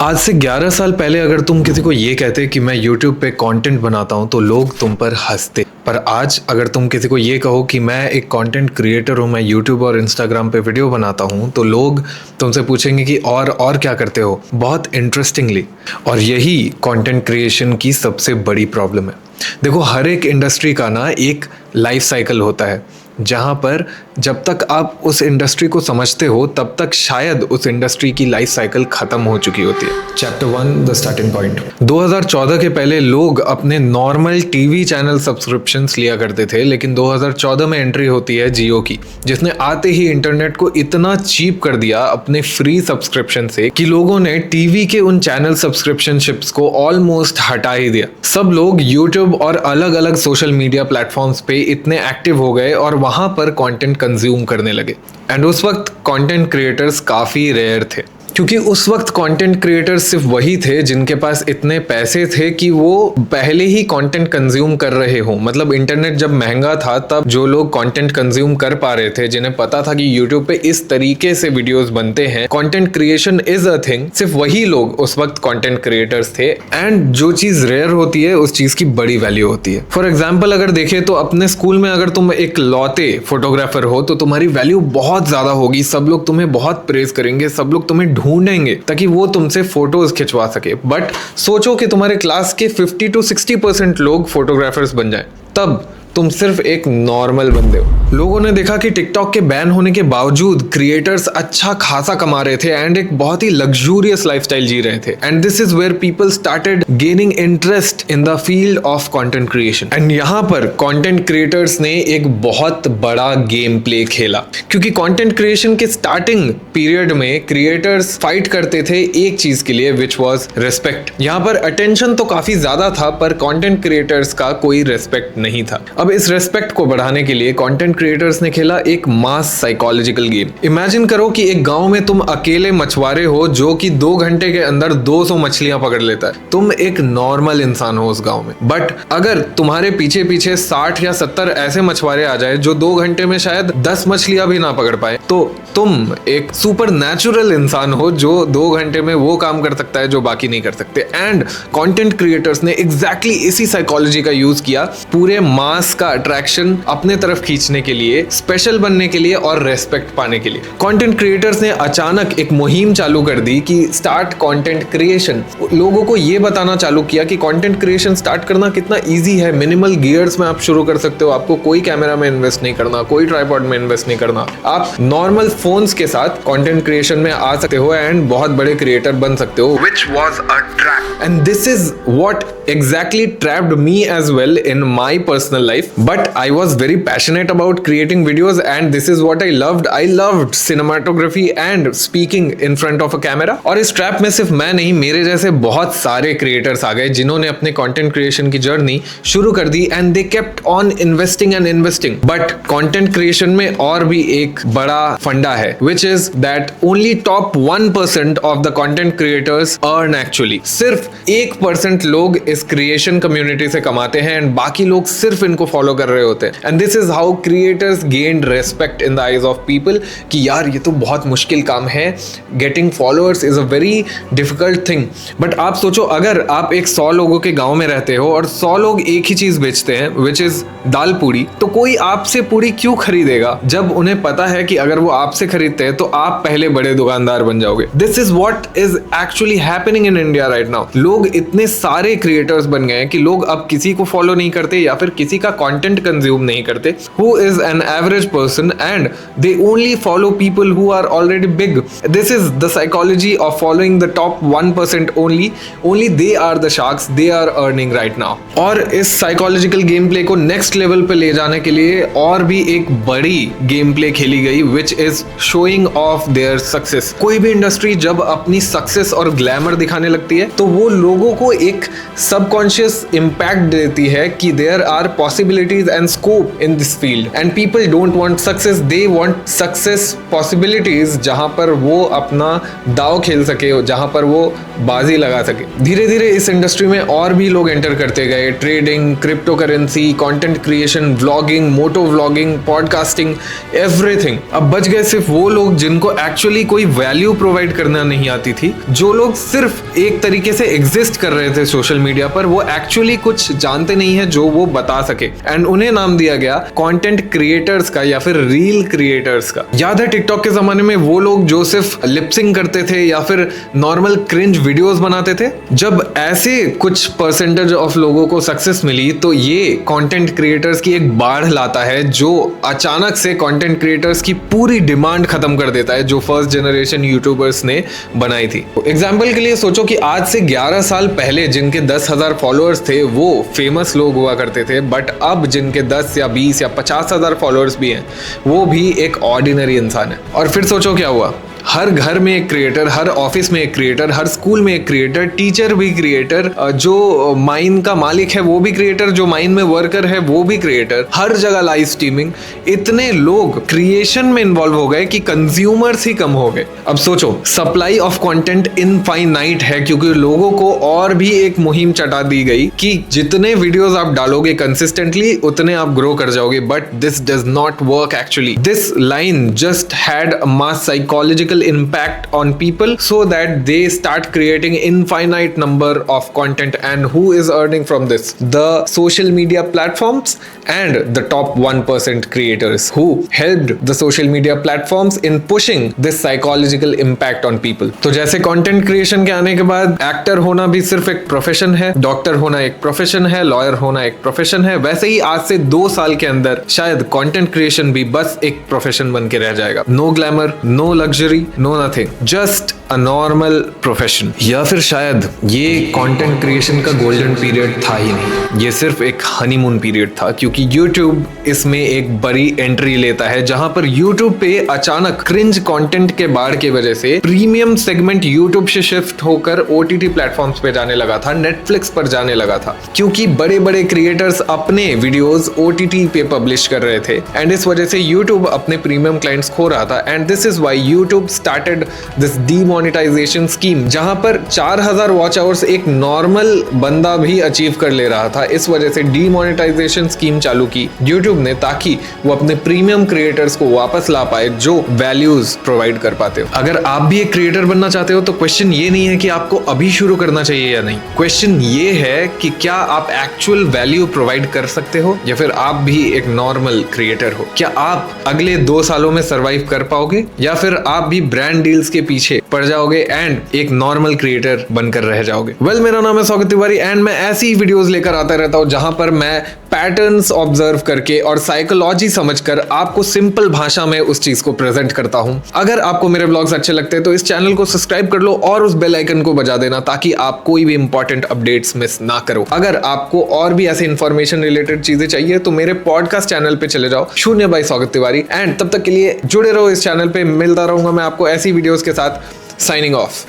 आज से 11 साल पहले अगर तुम किसी को ये कहते कि मैं YouTube पे कंटेंट बनाता हूँ तो लोग तुम पर हंसते। पर आज अगर तुम किसी को ये कहो कि मैं एक कंटेंट क्रिएटर हूँ, मैं YouTube और Instagram पे वीडियो बनाता हूँ, तो लोग तुमसे पूछेंगे कि और क्या करते हो, बहुत इंटरेस्टिंगली। और यही कंटेंट क्रिएशन की सबसे बड़ी प्रॉब्लम है। देखो, हर एक इंडस्ट्री का ना एक लाइफ साइकिल होता है, जहाँ पर जब तक आप उस इंडस्ट्री को समझते हो तब तक शायद उस इंडस्ट्री की लाइफ साइकिल खत्म हो चुकी होती है। Chapter 1, the starting point. 2014 के पहले लोग अपने नॉर्मल टीवी चैनल सब्सक्रिप्शंस लिया करते थे, लेकिन 2014 में एंट्री होती है जियो की, जिसने आते ही इंटरनेट को इतना चीप कर दिया अपने फ्री सब्सक्रिप्शन से कि लोगों ने टीवी के उन चैनल सब्सक्रिप्शनशिप्स को ऑलमोस्ट हटा ही दिया। सब लोग यूट्यूब और अलग अलग सोशल मीडिया प्लेटफॉर्म्स पे इतने एक्टिव हो गए और वहां पर कंटेंट कंज्यूम करने लगे। एंड उस वक्त कंटेंट क्रिएटर्स काफी रेयर थे, क्योंकि उस वक्त कंटेंट क्रिएटर्स सिर्फ वही थे जिनके पास इतने पैसे थे कि वो पहले ही कंटेंट कंज्यूम कर रहे हो। मतलब इंटरनेट जब महंगा था तब जो लोग कंटेंट कंज्यूम कर पा रहे थे, जिन्हें पता था कि यूट्यूब पे इस तरीके से वीडियोस बनते हैं, content creation is a thing, सिर्फ वही लोग उस वक्त कंटेंट क्रिएटर्स थे। एंड जो चीज रेयर होती है उस चीज की बड़ी वैल्यू होती है। फॉर एग्जाम्पल अगर देखें तो अपने स्कूल में अगर तुम एक लौते फोटोग्राफर हो तो तुम्हारी वैल्यू बहुत ज्यादा होगी। सब लोग तुम्हें बहुत प्रेज करेंगे, सब लोग तुम्हें ढूंढेंगे ताकि वो तुमसे फोटोज खिंचवा सके। बट सोचो कि तुम्हारे क्लास के 50 to 60% लोग फोटोग्राफर्स बन जाए, तब तुम सिर्फ एक नॉर्मल बंदे हो। लोगों ने देखा कि टिकटॉक के बैन होने के बावजूद क्रिएटर्स अच्छा खासा कमा रहे थे एंड एक बहुत ही लग्जूरियस लाइफस्टाइल जी रहे थे। And this is where people started gaining interest in the field of content creation. And यहाँ पर कंटेंट क्रिएटर्स ने एक बहुत बड़ा गेम प्ले खेला, क्योंकि कंटेंट क्रिएशन के स्टार्टिंग पीरियड में क्रिएटर्स फाइट करते थे एक चीज के लिए, विच वॉज रिस्पेक्ट। यहाँ पर अटेंशन तो काफी ज्यादा था पर कंटेंट क्रिएटर्स का कोई रिस्पेक्ट नहीं था। अब इस रेस्पेक्ट को बढ़ाने के लिए कंटेंट क्रिएटर्स ने खेला एक मास साइकोलॉजिकल गेम। इमेजिन करो कि एक गांव में तुम अकेले मछुआरे हो जो कि 2 घंटे के अंदर 200 मछलियां पकड़ लेता है। तुम एक नॉर्मल इंसान हो उस गांव में, बट अगर तुम्हारे पीछे पीछे 60 या 70 ऐसे मछुआरे आ जाए जो 2 घंटे में शायद 10 मछलियां भी ना पकड़ पाए, तो तुम एक सुपर नेचुरल इंसान हो जो 2 घंटे में वो काम कर सकता है जो बाकी नहीं कर सकते। एंड कंटेंट क्रिएटर्स ने एग्जैक्टली इसी साइकोलॉजी का यूज किया पूरे मास का अट्रैक्शन अपने तरफ खींचने के लिए, स्पेशल बनने के लिए और रेस्पेक्ट पाने के लिए। कंटेंट क्रिएटर्स ने अचानक एक मुहिम चालू कर दी कि स्टार्ट कंटेंट क्रिएशन। लोगों को यह बताना चालू किया कि कंटेंट क्रिएशन स्टार्ट करना कितना इजी है। मिनिमल गियर्स में आप शुरू कर सकते हो, आपको कोई कैमरा में इन्वेस्ट नहीं करना, कोई ट्राइपॉड में इन्वेस्ट नहीं करना, आप नॉर्मल फोन्स के साथ कंटेंट क्रिएशन में आ सकते हो एंड बहुत बड़े क्रिएटर बन सकते हो, which was a trap. And this is what exactly trapped me as well in my personal life. But I was very passionate about creating videos and this is what I loved. I loved cinematography and speaking in front of a camera. और इस trap में सिर्फ मैं नहीं, मेरे जैसे बहुत सारे क्रिएटर्स आ गए जिन्होंने अपने कंटेंट क्रिएशन की जर्नी शुरू कर दी and they kept on investing and investing. But content creation में और भी एक बड़ा फंडा है, which is that only top 1% of the content creators earn actually. सिर्फ 1% लोग इस क्रिएशन कम्युनिटी से कमाते हैं एंड बाकी लोग सिर्फ इनको फॉलो कर रहे होते हैं। And this is how creators gained respect in the eyes of people कि यार ये तो बहुत मुश्किल काम है, getting followers is a very difficult thing. But आप सोचो, अगर आप एक 100 लोगों के गांव में रहते हो और 100 लोग एक ही चीज बेचते हैं, विच इज दाल पूड़ी, तो कोई आपसे पूड़ी क्यों खरीदेगा जब उन्हें पता है कि अगर वो आपसे खरीदते हैं तो आप पहले बड़े दुकानदार बन जाओगे। This is what is actually happening in India right now. लोग इतने सारे क्रिएटर्स बन गए हैं कि लोग अब किसी को फॉलो नहीं करते या फिर किसी का कंटेंट कंज्यूम नहीं करते who is an average person and they only follow people who are already big. This is the psychology of following the top 1% only they are the sharks, they are earning right now. और इस psychological game play को next level पे ले जाने के लिए और भी एक बड़ी गेम प्ले खेली गई, which is showing of their success. कोई भी इंडस्ट्री जब अपनी सक्सेस और ग्लैमर दिखाने लगती है तो वो लोगों को एक सबकॉन्शियस इंपैक्ट देती है कि there there are possibilities and scope in this field and people don't want success, they want success possibilities जहां पर वो अपना दाव खेल सके, जहां पर वो बाजी लगा सके। धीरे धीरे इस इंडस्ट्री में और भी लोग एंटर करते गए, trading, crypto currency, content creation, vlogging, moto vlogging, podcasting, everything. अब बच गए सिर्फ वो लोग जिनको एक्चुअली कोई वैल्यू प्रोवाइड करना नहीं आती थी, जो लोग सिर्फ एक तरीके से एग्जिस्ट कर रहे थे सोशल मीडिया पर, वो एक्चुअली कुछ जानते नहीं है जो वो बता सके। एंड उन्हें नाम दिया गया कंटेंट क्रिएटर्स का या फिर रील क्रिएटर्स का। याद है टिकटॉक के जमाने में वो लोग जो सिर्फ लिपसिंग करते थे या फिर नॉर्मल क्रिंज वीडियोस बनाते थे? जब ऐसे कुछ परसेंटेज ऑफ लोगों को सक्सेस मिली तो ये कंटेंट क्रिएटर्स की एक बाढ़ लाता है जो अचानक से कंटेंट क्रिएटर्स की पूरी डिमांड खत्म कर देता है जो फर्स्ट जनरेशन यूट्यूबर्स ने बनाई थी। एग्जाम्पल के लिए सोचो कि आज से 11 साल पहले जिनके 10,000 फॉलोअर्स थे वो फेमस लोग हुआ करते थे, बट अब जिनके 10 या 20 या 50,000 फॉलोअर्स भी हैं वो भी एक ऑर्डिनरी इंसान है। और फिर सोचो क्या हुआ, हर घर में एक क्रिएटर, हर ऑफिस में एक क्रिएटर, हर स्कूल में एक क्रिएटर, टीचर भी क्रिएटर, जो माइन का मालिक है वो भी क्रिएटर, जो माइन में वर्कर है वो भी क्रिएटर, हर जगह लाइव स्ट्रीमिंग। इतने लोग क्रिएशन में इन्वॉल्व हो गए कि कंज्यूमर्स ही कम हो गए। अब सोचो, सप्लाई ऑफ कंटेंट इनफाइनाइट है क्योंकि लोगों को और भी एक मुहिम चटा दी गई कि जितने वीडियोस आप डालोगे कंसिस्टेंटली उतने आप ग्रो कर जाओगे, but this does not work actually. This line just had a mass psychological impact on people so that they start creating infinite number of content, and who is earning from this? The social media platforms and the top 1% creators who helped the social media platforms in pushing this psychological impact on people। तो जैसे content creation के आने के बाद actor होना भी सिर्फ एक प्रोफेशन है, डॉक्टर होना एक प्रोफेशन है, लॉयर होना एक प्रोफेशन है, वैसे ही आज से 2 साल के अंदर शायद कंटेंट क्रिएशन भी बस एक प्रोफेशन बन के रह जाएगा। No glamour, no luxury, no nothing, just a normal profession. या फिर शायद ये कंटेंट क्रिएशन का गोल्डन पीरियड था ही नहीं, ये सिर्फ एक हनीमून पीरियड था, क्योंकि यूट्यूब इसमें एक बड़ी एंट्री लेता है जहां पर यूट्यूब पे अचानक क्रिंज कंटेंट के बाढ़ की वजह से प्रीमियम सेगमेंट यूट्यूब से शिफ्ट होकर ओटीटी प्लेटफॉर्म्स पे जाने लगा था, नेटफ्लिक्स पर जाने लगा था, क्योंकि बड़े बड़े क्रिएटर्स अपने वीडियोस ओटीटी पे पब्लिश कर रहे थे एंड इस वजह से यूट्यूब अपने प्रीमियम क्लाइंट्स खो रहा था। And this is why YouTube started this demonetization scheme, जहां पर 4000 वॉच आवर्स एक नॉर्मल बंदा भी अचीव कर ले रहा था। इस वजह से डीमोनेटाइजेशन स्कीम चालू की यूट्यूब ने ताकि वो अपने प्रीमियम क्रिएटर्स को वापस ला पाए जो वैल्यूज प्रोवाइड कर पाते हो। अगर आप भी एक क्रिएटर बनना चाहते हो तो क्वेश्चन ये नहीं है कि आपको अभी शुरू करना चाहिए या नहीं, क्वेश्चन ये है कि क्या आप एक्चुअल वैल्यू प्रोवाइड कर सकते हो या फिर आप भी एक नॉर्मल क्रिएटर हो। क्या आप अगले 2 सालों में सर्वाइव कर पाओगे या फिर आप भी ब्रांड डील्स के पीछे पड़ जाओगे एंड एक नॉर्मल क्रिएटर बनकर रह जाओगे। मेरा नाम है स्वागत तिवारी एंड मैं ऐसी ही वीडियोस लेकर आता रहता हूं जहां पर मैं पैटर्न्स ऑब्जर्व करके और साइकोलॉजी समझकर आपको सिंपल भाषा में उस चीज को प्रेजेंट करता हूं। अगर आपको मेरे व्लॉग्स अच्छे लगते हैं तो इस चैनल को सब्सक्राइब कर लो और उस बेल आइकन को बजा देना ताकि आप कोई भी इंपॉर्टेंट अपडेट्स मिस ना करो। अगर आपको और भी ऐसे इंफॉर्मेशन रिलेटेड चीजें चाहिए तो मेरे पॉडकास्ट चैनल पे चले जाओ, 0 बाय स्वागत तिवारी। एंड तब तक के लिए जुड़े रहो इस चैनल पे, मिलता रहूंगा मैं आपको ऐसी वीडियोस के साथ। Signing off.